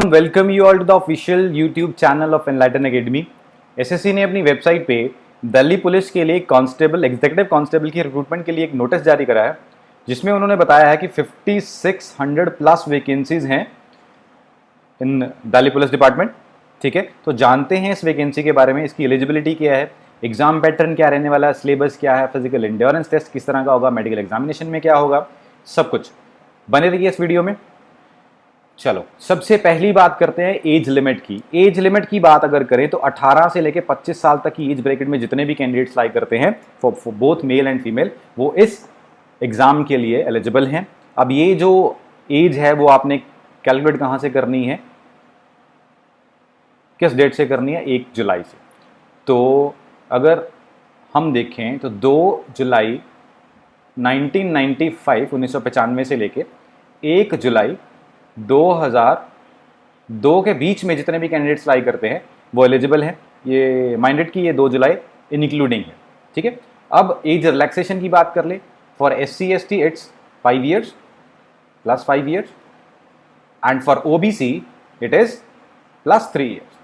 Welcome you all to the official YouTube channel of Enlighten Academy. SSC ने अपनी website पे Delhi police के लिए कांस्टेबल एग्जीक्यूटिव कांस्टेबल की रिक्रूटमेंट के लिए एक नोटिस जारी करा है, जिसमें उन्होंने बताया है कि 5600 प्लस वैकेंसीज हैं इन दिल्ली पुलिस डिपार्टमेंट। ठीक है, तो जानते हैं इस वैकेंसी के बारे में, इसकी एलिजिबिलिटी क्या है, एग्जाम पैटर्न क्या रहने वाला है, सिलेबस क्या है, फिजिकल एंड्योरेंस टेस्ट किस तरह का होगा, मेडिकल एग्जामिनेशन में क्या होगा, सब कुछ बने रहिए इस वीडियो में। चलो सबसे पहली बात करते हैं एज लिमिट की। एज लिमिट की बात अगर करें तो 18 से लेकर 25 साल तक की एज ब्रैकेट में जितने भी कैंडिडेट्स अप्लाई करते हैं for both male and female, वो इस एग्जाम के लिए एलिजिबल हैं। अब ये जो एज है वो आपने कैलकुलेट कहां से करनी है, किस डेट से करनी है, 1 जुलाई से। तो अगर हम देखें तो 2 जुलाई 1995 से लेके 1 जुलाई 2002 के बीच में जितने भी कैंडिडेट्स अप्लाई करते हैं वो एलिजिबल हैं। ये माइंडेड की ये 2 जुलाई इंक्लूडिंग है। ठीक है, अब एज रिलैक्सेशन की बात कर ले। For SC/ST it's 5 years plus 5 years and for OBC it is plus 3 years।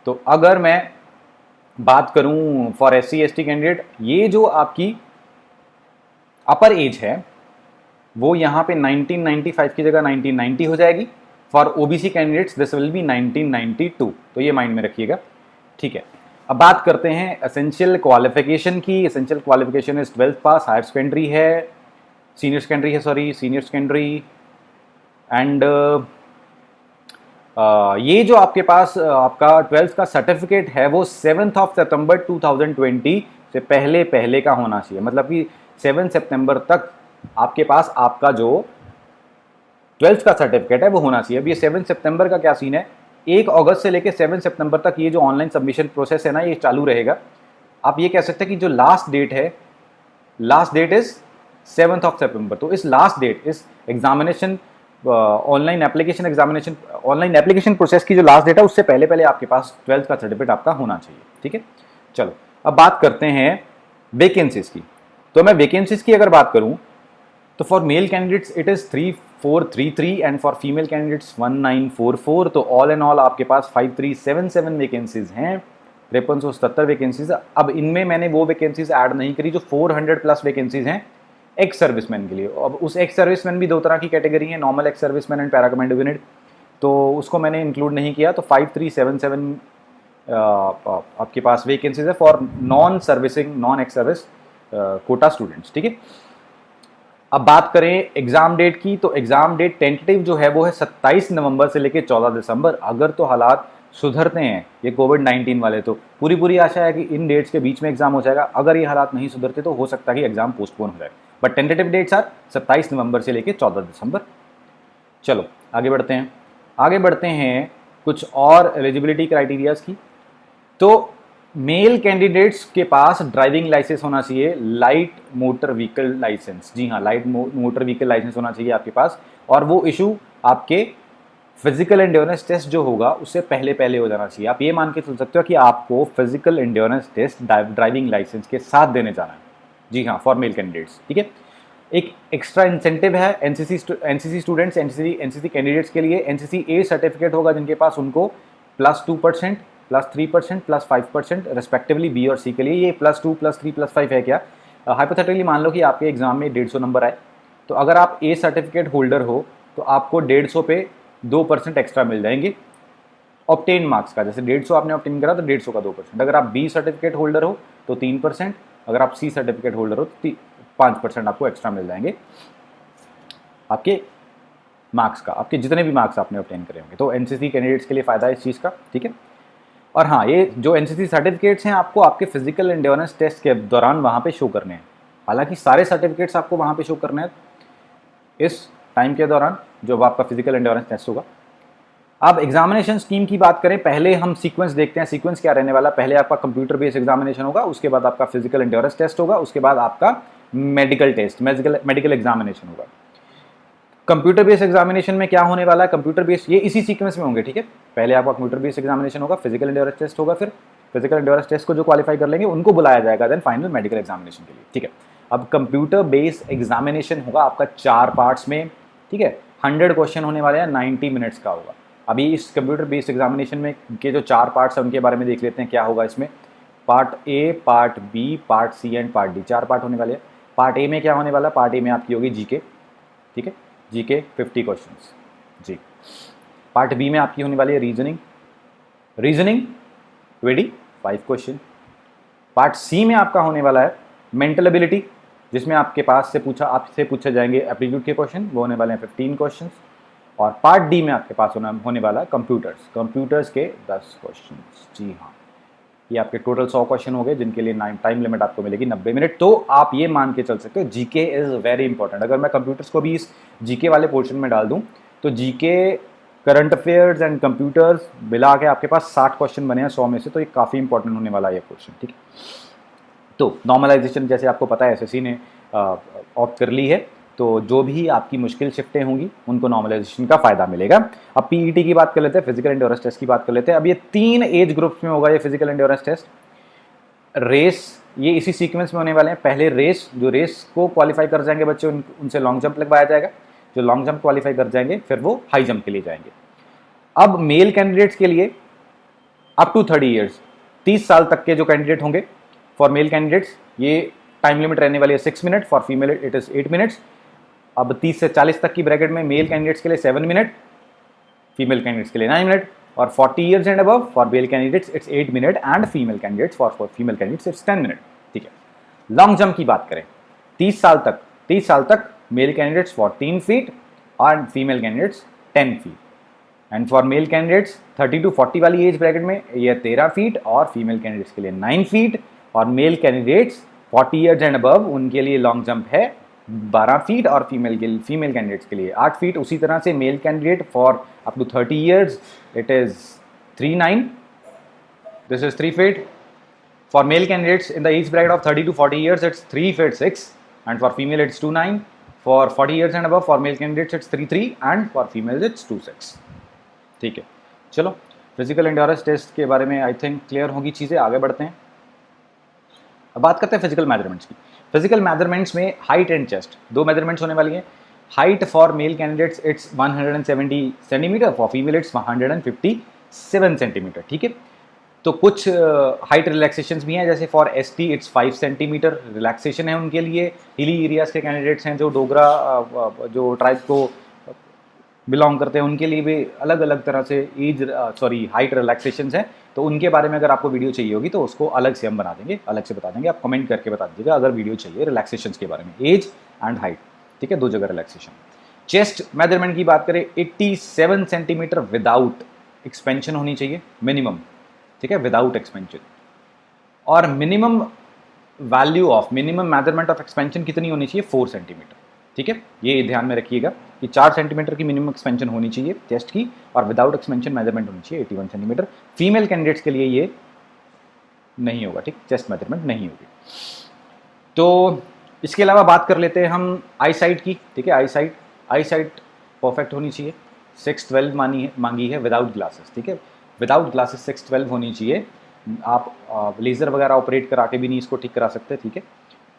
तो अगर मैं बात करूं फॉर SC/ST कैंडिडेट, ये जो आपकी अपर एज है वो यहाँ पे 1995 की जगह 1990 हो जाएगी। For OBC candidates this will be 1992। तो ये माइंड में रखिएगा। ठीक है, अब बात करते हैं एसेंशियल क्वालिफिकेशन की। Essential qualification is 12th pass, higher secondary है, सीनियर सेकेंडरी एंड ये जो आपके पास आपका 12th का सर्टिफिकेट है वो 7 सितंबर 2020 से पहले का होना चाहिए। मतलब कि 7 सितंबर तक आपके पास आपका जो 12th का सर्टिफिकेट है वो होना चाहिए। अब ये 7 सितंबर का क्या सीन है, 1 अगस्त से लेकर 7 सितंबर तक ये जो ऑनलाइन सबमिशन प्रोसेस है ना, ये चालू रहेगा। आप ये कह सकते हैं कि जो लास्ट डेट है, लास्ट डेट इज 7 सितंबर। तो इस लास्ट डेट, इस एग्जामिनेशन ऑनलाइन एप्लीकेशन प्रोसेस की जो लास्ट डेट है उससे पहले आपके पास 12th का सर्टिफिकेट आपका होना चाहिए। ठीक है, चलो अब बात करते हैं वैकेंसीज की। तो मैं वैकेंसीज की अगर बात करूं तो for male candidates it is 3433 and for female candidates 1944। तो ऑल एंड ऑल आपके पास 5377 वैकेंसीज हैं, 5377 वैकेंसीज। अब इनमें मैंने वो वैकेंसीज ऐड नहीं करी जो 400 प्लस वैकेंसीज हैं एक्स सर्विसमैन के लिए। अब उस एक्स सर्विसमैन भी 2 तरह की कैटेगरी है, normal ex serviceman and para commando unit, तो उसको मैंने इंक्लूड नहीं किया। तो 5377 आपके पास वैकेंसीज है for non servicing, non ex service quota students. ठीक है, अब बात करें एग्जाम डेट की, तो एग्जाम डेट टेंटेटिव जो है वो है 27 नवंबर से लेकर 14 दिसंबर। अगर तो हालात सुधरते हैं ये कोविड-19 वाले, तो पूरी आशा है कि इन डेट्स के बीच में एग्जाम हो जाएगा। अगर ये हालात नहीं सुधरते तो हो सकता है कि एग्जाम पोस्टपोन हो जाए, बट टेंटेटिव डेट्स आर 27 नवंबर से लेकर 14 दिसंबर। चलो आगे बढ़ते हैं कुछ और एलिजिबिलिटी क्राइटेरियाज की। तो मेल कैंडिडेट्स के पास ड्राइविंग लाइसेंस होना चाहिए, लाइट मोटर व्हीकल लाइसेंस। जी हाँ, लाइट मोटर व्हीकल लाइसेंस होना चाहिए आपके पास, और वो इशू आपके फिजिकल एंड्योरेंस टेस्ट जो होगा उससे पहले हो जाना चाहिए। आप ये मान के चल सकते हो कि आपको physical endurance test driving licence के साथ देने जाना है। जी हाँ, फॉर मेल कैंडिडेट्स। ठीक है, एक एक्स्ट्रा इंसेंटिव है एनसीसी स्टूडेंट्स, एनसीसी कैंडिडेट्स के लिए। NCC A सर्टिफिकेट होगा जिनके पास, उनको +2%, +3%, +5% रेस्पेक्टिवली B और C के लिए। ये +2, +3, +5 है क्या? हाइपोथेटिकली मान लो कि आपके एग्जाम में 150 नंबर आए, तो अगर आप A सर्टिफिकेट होल्डर हो तो आपको 150 पे 2% एक्स्ट्रा मिल जाएंगे ऑब्टेन मार्क्स का। जैसे 150 आपने ऑब्टेन करा तो 150 का 2%। अगर आप B सर्टिफिकेट होल्डर हो तो 3%, अगर आप C सर्टिफिकेट होल्डर हो तो 5% आपको एक्स्ट्रा मिल जाएंगे आपके मार्क्स का, आपके जितने भी मार्क्स आपने ऑब्टेन करे होंगे। तो NCC कैंडिडेट्स के लिए फ़ायदा है इस चीज़ का। ठीक है, और हाँ, ये जो NCC सर्टिफिकेट्स हैं आपको आपके फिजिकल एंड्योरेंस टेस्ट के दौरान वहाँ पे शो करने हैं। हालांकि सारे सर्टिफिकेट्स आपको वहाँ पे शो करने हैं इस टाइम के दौरान जब आपका फिजिकल एंड्योरेंस टेस्ट होगा। अब एग्जामिनेशन स्कीम की बात करें, पहले हम सीक्वेंस देखते हैं। सीक्वेंस क्या रहने वाला, पहले आपका कंप्यूटर बेस्ड एग्जामिनेशन होगा, उसके बाद आपका फिजिकल एंड्योरेंस टेस्ट होगा, उसके बाद आपका मेडिकल टेस्ट, मेडिकल एग्जामिनेशन होगा। कंप्यूटर बेस्ड एग्जामिनेशन में क्या होने वाला है, कंप्यूटर बेस्ड ये इसी सीक्वेंस में होंगे। ठीक है, पहले आपका कंप्यूटर बेस्ड एग्जामिनेशन होगा, फिजिकल एंड्योरेंस टेस्ट होगा, फिर फिजिकल एंड्योरेंस टेस्ट को जो क्वालिफाई कर लेंगे उनको बुलाया जाएगा देन फाइनल मेडिकल एग्जामिनेशन के लिए। ठीक है, अब कंप्यूटर बेस्ड एग्जामिनेशन होगा आपका 4 पार्ट्स में। ठीक है, 100 क्वेश्चन होने वाले हैं, 90 मिनट्स का होगा। अभी इस कंप्यूटर बेस्ड एग्जामिनेशन में के जो 4 पार्ट्स हैं उनके बारे में देख लेते हैं क्या होगा इसमें। Part A, part B, part C and part D, 4 part होने वाले हैं। पार्ट ए में क्या होने वाला, पार्ट ए में आपकी होगी जीके, ठीक है, जीके 50 क्वेश्चंस जी। पार्ट बी में आपकी होने वाली है reasoning, reasoning 25 question. Part C में आपका होने वाला है मेंटल एबिलिटी, जिसमें आपके पास से आपसे पूछे जाएंगे एप्टीट्यूड के क्वेश्चन, वो होने वाले हैं 15 क्वेश्चन। और पार्ट डी में आपके पास होने वाला है कंप्यूटर्स के 10 क्वेश्चन। जी हाँ, ये आपके टोटल 100 क्वेश्चन हो गए, जिनके लिए टाइम लिमिट आपको मिलेगी 90 मिनट। तो आप ये मान के चल सकते हो जीके इज़ वेरी इंपॉर्टेंट। अगर मैं कंप्यूटर्स को भी इस जीके वाले पोर्शन में डाल दूं तो GK, current affairs and computers मिला के आपके पास 60 क्वेश्चन बने हैं 100 में से, तो ये काफ़ी इंपॉर्टेंट होने वाला है ये पोर्शन, ठीक है। तो नॉर्मलाइजेशन जैसे आपको पता है एसएससी ने ऑप्ट कर ली है, तो जो भी आपकी मुश्किल शिफ्टें होंगी उनको नॉर्मलाइजेशन का फायदा मिलेगा। अब पीईटी की बात कर लेते हैं, फिजिकल एंड्योरेंस टेस्ट की बात कर लेते हैं। अब ये 3 एज ग्रुप्स में होगा ये फिजिकल एंड्योरेंस टेस्ट। रेस, ये इसी सीक्वेंस में होने वाले हैं। पहले रेस, जो रेस को क्वालिफाई कर जाएंगे बच्चे उनसे लॉन्ग जंप लगवाया जाएगा, जो लॉन्ग जंप क्वालिफाई कर जाएंगे फिर वो हाई जंप के लिए जाएंगे। अब मेल कैंडिडेट्स के लिए अप टू 30 ईयर्स, 30 साल तक के जो कैंडिडेट होंगे, फॉर मेल कैंडिडेट्स ये टाइम लिमिट रहने वाली है 6 minute, for female it is 8 minutes. अब 30 से 40 तक की ब्रैकेट में मेल कैंडिडेट्स के लिए 7 मिनट, फीमेल कैंडिडेट्स के लिए 9 मिनट, और 40 years and above for male candidates it's 8 minute and female candidates for female candidates it's 10 minute, ठीक है। लॉन्ग जंप की बात करें, 30 साल तक मेल कैंडिडेट्स 14 फीट और female candidates 10 feet, and for male candidates 30 to 40 वाली एज ब्रैकेट में ये 13 फीट और फीमेल कैंडिडेट्स के लिए 9 फीट, और male candidates 40 years and above उनके लिए लॉन्ग जंप है 12 फीट और फीमेल कैंडिडेट्स के लिए 8 फीट। उसी तरह से male candidate for up to 30 years it is 3'9", this is 3 feet. For male candidates in the age bracket of 30 to 40 years it's 3 feet 6, and for female it's 2'9", for 40 years and above for male candidates it's 3'3", and for females it's 2'6", ठीक है। चलो physical endurance test के बारे में I think clear होगी चीज़ें, आगे बढ़ते हैं। अब बात करते हैं फिजिकल मेजरमेंट्स की। फिजिकल मेजरमेंट्स में हाइट एंड चेस्ट, 2 मेजरमेंट्स होने वाली हैं। Height for male candidates it's 170 centimetre, for female it's 157 centimetre, ठीक है। तो कुछ हाइट रिलैक्सेशंस भी हैं, जैसे for ST it's 5 centimetre relaxation है उनके लिए। हिली एरियाज़ के कैंडिडेट्स हैं जो डोगरा जो ट्राइब को बिलोंग करते हैं, उनके लिए भी अलग अलग तरह से हाइट रिलैक्सेशंस हैं। तो उनके बारे में अगर आपको वीडियो चाहिए होगी तो उसको अलग से हम बना देंगे, अलग से बता देंगे। आप कमेंट करके बता दीजिएगा अगर वीडियो चाहिए रिलैक्सेशंस के बारे में, एज एंड हाइट, ठीक है, 2 जगह रिलैक्सेशन। चेस्ट मेजरमेंट की बात करें 87 सेंटीमीटर विदाउट एक्सपेंशन होनी चाहिए मिनिमम, ठीक है, विदाउट एक्सपेंशन। और minimum value of minimum measurement of expansion कितनी होनी चाहिए, 4 सेंटीमीटर, ठीक है। ये ध्यान में रखिएगा कि 4 सेंटीमीटर की मिनिमम एक्सपेंशन होनी चाहिए चेस्ट की, और विदाउट एक्सपेंशन मेजरमेंट होनी चाहिए 81 सेंटीमीटर। फीमेल कैंडिडेट्स के लिए ये नहीं होगा, ठीक, चेस्ट मेजरमेंट नहीं होगी। तो इसके अलावा बात कर लेते हैं हम आई साइट की, ठीक है। आई साइट परफेक्ट होनी चाहिए, 612 मांगी है विदाउट ग्लासेस, ठीक है, विदाउट ग्लासेस 612 होनी चाहिए। आप लेज़र वगैरह ऑपरेट करा के भी नहीं इसको ठीक करा सकते, ठीक है।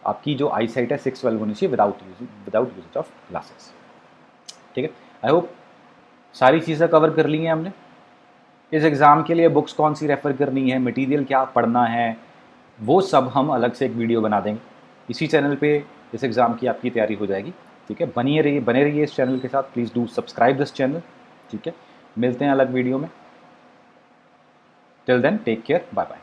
आपकी जो आई साइट है 612 होनी चाहिए विदाउट यूज ऑफ ग्लासेस, ठीक है। आई होप सारी चीज़ें कवर कर ली हैं हमने। इस एग्ज़ाम के लिए बुक्स कौन सी रेफ़र करनी है, मटेरियल क्या पढ़ना है, वो सब हम अलग से एक वीडियो बना देंगे इसी चैनल पे। इस एग्ज़ाम की आपकी तैयारी हो जाएगी, ठीक है। बने रहिए इस चैनल के साथ, please do subscribe this channel, ठीक है। मिलते हैं अलग वीडियो में, till then take care, bye bye.